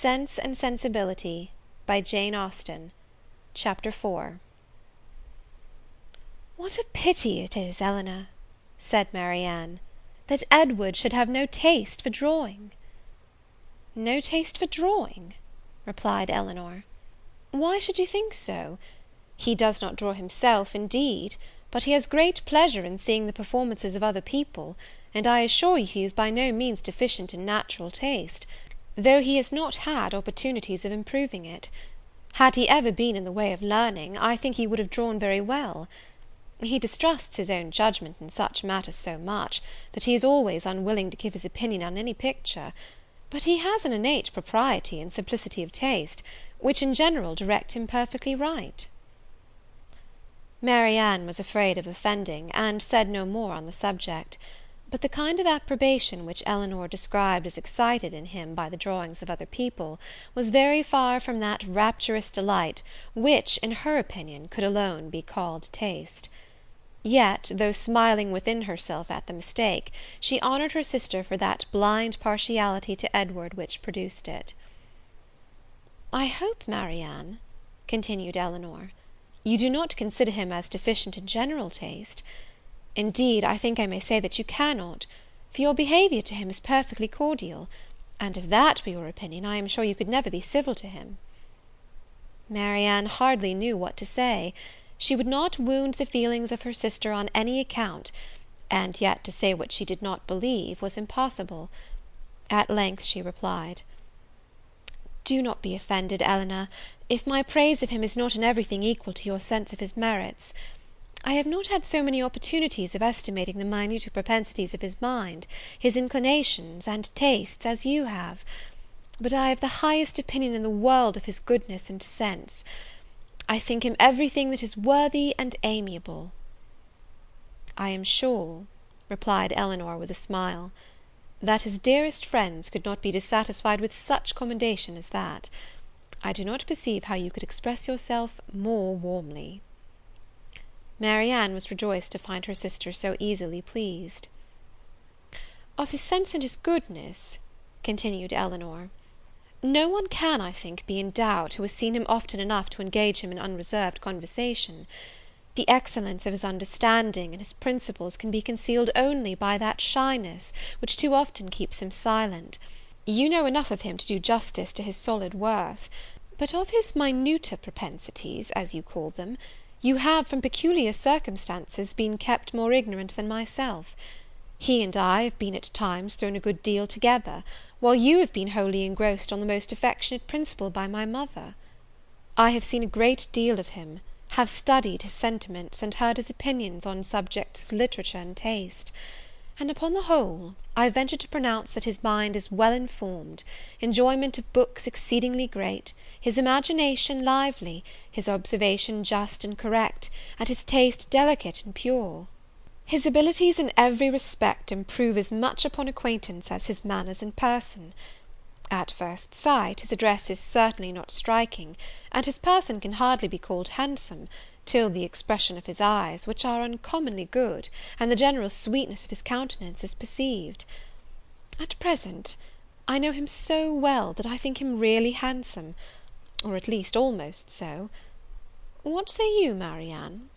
Sense and Sensibility by Jane Austen. Chapter 4. "What a pity it is, Elinor," said Marianne, "that Edward should have no taste for drawing." "No taste for drawing?" replied Elinor. "Why should you think so? He does not draw himself, indeed, but he has great pleasure in seeing the performances of other people, and I assure you he is by no means deficient in natural taste, though he has not had opportunities of improving it. Had he ever been in the way of learning, I think he would have drawn very well. He distrusts his own judgment in such matters so much, that he is always unwilling to give his opinion on any picture; but he has an innate propriety and simplicity of taste, which in general direct him perfectly right." Marianne was afraid of offending, and said no more on the subject; but the kind of approbation which Elinor described as excited in him by the drawings of other people, was very far from that rapturous delight which, in her opinion, could alone be called taste. Yet, though smiling within herself at the mistake, she honoured her sister for that blind partiality to Edward which produced it. "I hope, Marianne," continued Elinor, "you do not consider him as deficient in general taste. Indeed, I think I may say that you cannot, for your behaviour to him is perfectly cordial, and if that were your opinion, I am sure you could never be civil to him." Marianne hardly knew what to say. She would not wound the feelings of her sister on any account, and yet to say what she did not believe was impossible. At length she replied, "Do not be offended, Elinor, if my praise of him is not in everything equal to your sense of his merits. I have not had so many opportunities of estimating the minuter propensities of his mind, his inclinations and tastes, as you have; but I have the highest opinion in the world of his goodness and sense. I think him everything that is worthy and amiable." "I am sure," replied Elinor with a smile, "that his dearest friends could not be dissatisfied with such commendation as that. I do not perceive how you could express yourself more warmly." Marianne was rejoiced to find her sister so easily pleased. "Of his sense and his goodness," continued Elinor, "no one can, I think, be in doubt, who has seen him often enough to engage him in unreserved conversation. The excellence of his understanding and his principles can be concealed only by that shyness which too often keeps him silent. You know enough of him to do justice to his solid worth; but of his minuter propensities, as you call them, you have, from peculiar circumstances, been kept more ignorant than myself. He and I have been at times thrown a good deal together, while you have been wholly engrossed on the most affectionate principle by my mother. I have seen a great deal of him, have studied his sentiments, and heard his opinions on subjects of literature and taste; and, upon the whole, I venture to pronounce that his mind is well informed, enjoyment of books exceedingly great, his imagination lively, his observation just and correct, and his taste delicate and pure. His abilities in every respect improve as much upon acquaintance as his manners in person. At first sight, his address is certainly not striking, and his person can hardly be called handsome, till the expression of his eyes, which are uncommonly good, and the general sweetness of his countenance is perceived. At present, I know him so well, that I think him really handsome, or at least almost so. What say you, Marianne?"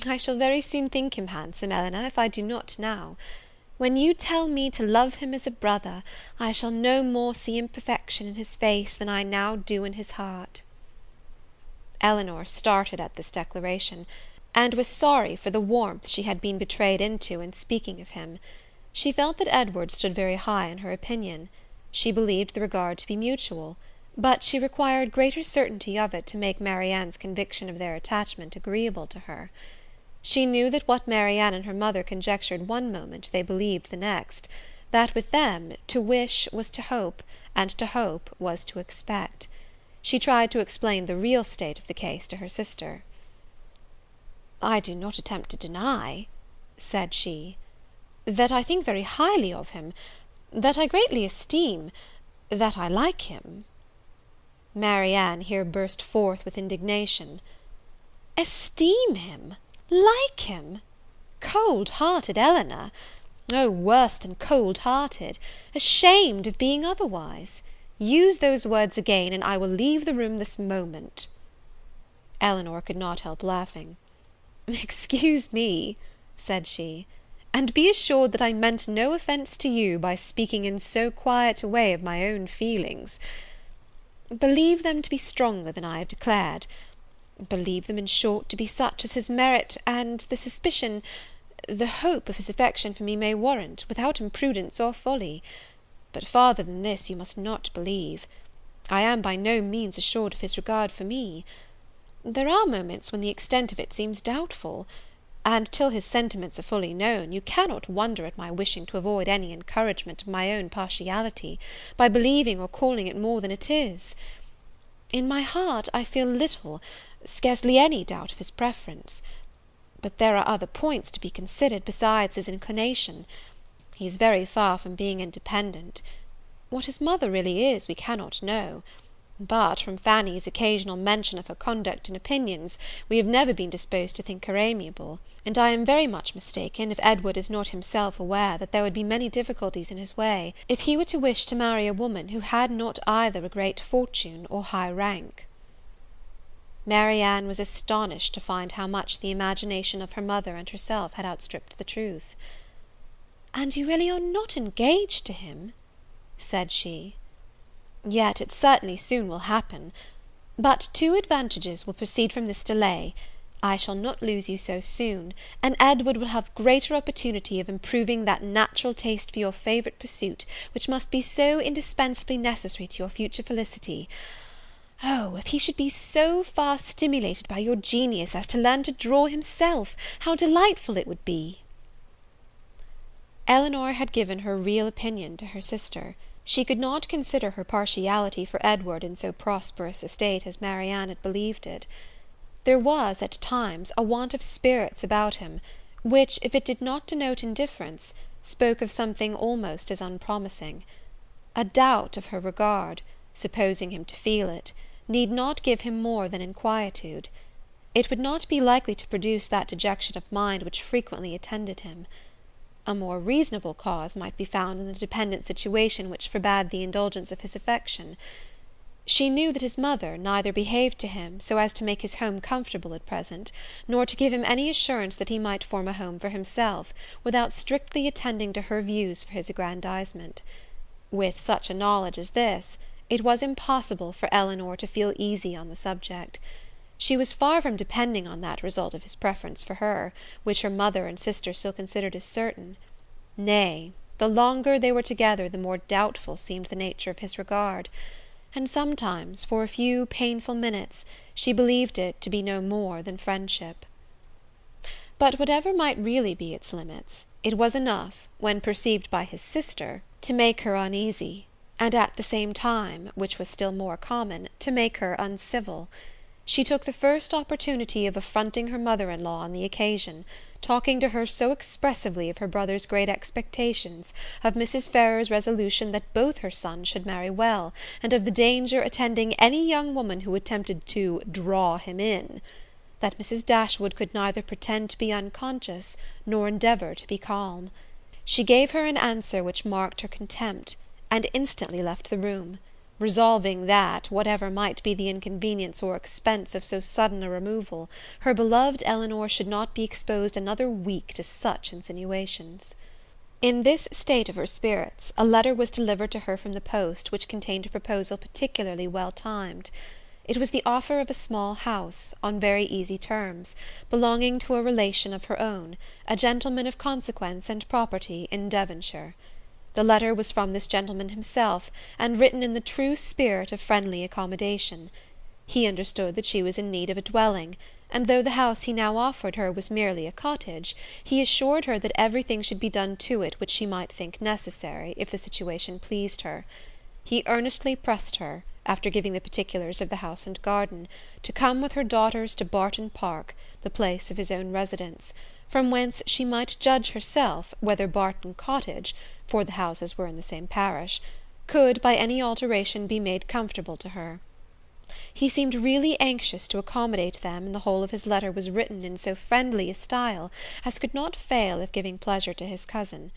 "I shall very soon think him handsome, Elinor, if I do not now. When you tell me to love him as a brother, I shall no more see imperfection in his face than I now do in his heart." Elinor started at this declaration, and was sorry for the warmth she had been betrayed into in speaking of him. She felt that Edward stood very high in her opinion; she believed the regard to be mutual, but she required greater certainty of it to make Marianne's conviction of their attachment agreeable to her. She knew that what Marianne and her mother conjectured one moment, they believed the next; that with them, to wish was to hope, and to hope was to expect. She tried to explain the real state of the case to her sister. "I do not attempt to deny," said she, "that I think very highly of him, that I greatly esteem, that I like him." Marianne here burst forth with indignation. "Esteem him! Like him! Cold-hearted Elinor! Oh, worse than cold-hearted! ashamed of being otherwise! Use those words again, and I will leave the room this moment." Elinor could not help laughing. "Excuse me," said she, "and be assured that I meant no offence to you by speaking in so quiet a way of my own feelings. Believe them to be stronger than I have declared. Believe them, in short, to be such as his merit and the suspicion, the hope of his affection for me may warrant, without imprudence or folly. But farther than this you must not believe. I am by no means assured of his regard for me. There are moments when the extent of it seems doubtful, and till his sentiments are fully known, you cannot wonder at my wishing to avoid any encouragement of my own partiality, by believing or calling it more than it is. In my heart I feel little, scarcely any doubt of his preference. But there are other points to be considered besides his inclination. He is very far from being independent. What his mother really is, we cannot know; but, from Fanny's occasional mention of her conduct and opinions, we have never been disposed to think her amiable, and I am very much mistaken if Edward is not himself aware that there would be many difficulties in his way, if he were to wish to marry a woman who had not either a great fortune or high rank." Marianne was astonished to find how much the imagination of her mother and herself had outstripped the truth. "And you really are not engaged to him?" said she. "Yet it certainly soon will happen. But two advantages will proceed from this delay. I shall not lose you so soon, and Edward will have greater opportunity of improving that natural taste for your favourite pursuit, which must be so indispensably necessary to your future felicity. Oh, if he should be so far stimulated by your genius as to learn to draw himself, how delightful it would be!" Elinor had given her real opinion to her sister. She could not consider her partiality for Edward in so prosperous a state as Marianne had believed it. There was, at times, a want of spirits about him, which, if it did not denote indifference, spoke of something almost as unpromising. A doubt of her regard, supposing him to feel it, need not give him more than inquietude. It would not be likely to produce that dejection of mind which frequently attended him. A more reasonable cause might be found in the dependent situation which forbade the indulgence of his affection. She knew that his mother neither behaved to him so as to make his home comfortable at present, nor to give him any assurance that he might form a home for himself, without strictly attending to her views for his aggrandizement. With such a knowledge as this, it was impossible for Elinor to feel easy on the subject. She was far from depending on that result of his preference for her, which her mother and sister still considered as certain. Nay, the longer they were together, the more doubtful seemed the nature of his regard, and sometimes, for a few painful minutes, she believed it to be no more than friendship. But whatever might really be its limits, it was enough, when perceived by his sister, to make her uneasy, and at the same time, which was still more common, to make her uncivil. She took the first opportunity of affronting her mother-in-law on the occasion, talking to her so expressively of her brother's great expectations, of Mrs. Ferrars's resolution that both her sons should marry well, and of the danger attending any young woman who attempted to draw him in, that Mrs. Dashwood could neither pretend to be unconscious, nor endeavour to be calm. She gave her an answer which marked her contempt, and instantly left the room, resolving that, whatever might be the inconvenience or expense of so sudden a removal, her beloved Elinor should not be exposed another week to such insinuations. In this state of her spirits, a letter was delivered to her from the post, which contained a proposal particularly well timed. It was the offer of a small house, on very easy terms, belonging to a relation of her own, a gentleman of consequence and property in Devonshire. The letter was from this gentleman himself, and written in the true spirit of friendly accommodation. He understood that she was in need of a dwelling, and though the house he now offered her was merely a cottage, he assured her that everything should be done to it which she might think necessary, if the situation pleased her. He earnestly pressed her, after giving the particulars of the house and garden, to come with her daughters to Barton Park, the place of his own residence, from whence she might judge herself whether Barton Cottage, for the houses were in the same parish, could by any alteration be made comfortable to her. He seemed really anxious to accommodate them, and the whole of his letter was written in so friendly a style as could not fail of giving pleasure to his cousin.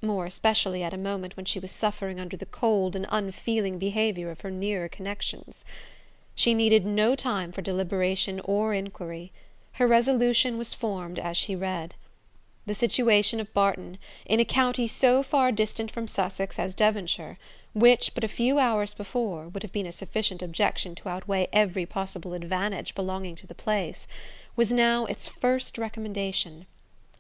more especially at a moment when she was suffering under the cold and unfeeling behaviour of her nearer connections. She needed no time for deliberation or inquiry. Her resolution was formed as she read. The situation of Barton, in a county so far distant from Sussex as Devonshire, which, but a few hours before, would have been a sufficient objection to outweigh every possible advantage belonging to the place, was now its first recommendation.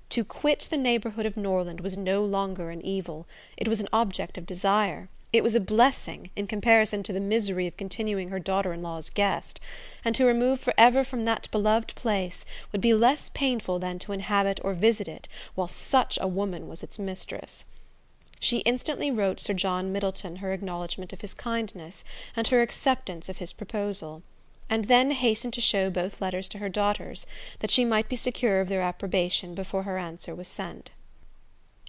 To quit the neighbourhood of Norland was no longer an evil, it was an object of desire. It was a blessing, in comparison to the misery of continuing her daughter-in-law's guest, and to remove for ever from that beloved place would be less painful than to inhabit or visit it while such a woman was its mistress. She instantly wrote Sir John Middleton her acknowledgment of his kindness, and her acceptance of his proposal, and then hastened to show both letters to her daughters, that she might be secure of their approbation before her answer was sent.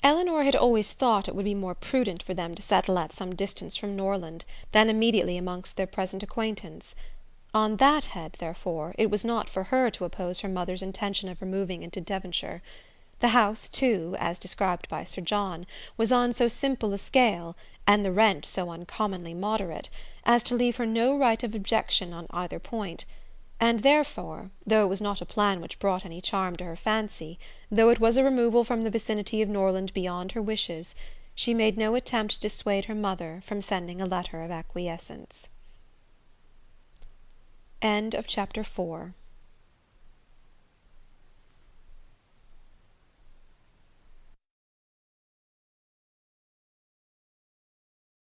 Elinor had always thought it would be more prudent for them to settle at some distance from Norland than immediately amongst their present acquaintance. On that head, therefore, it was not for her to oppose her mother's intention of removing into Devonshire. The house, too, as described by Sir John, was on so simple a scale, and the rent so uncommonly moderate, as to leave her no right of objection on either point; and therefore, though it was not a plan which brought any charm to her fancy, though it was a removal from the vicinity of Norland beyond her wishes, she made no attempt to dissuade her mother from sending a letter of acquiescence. Chapter 5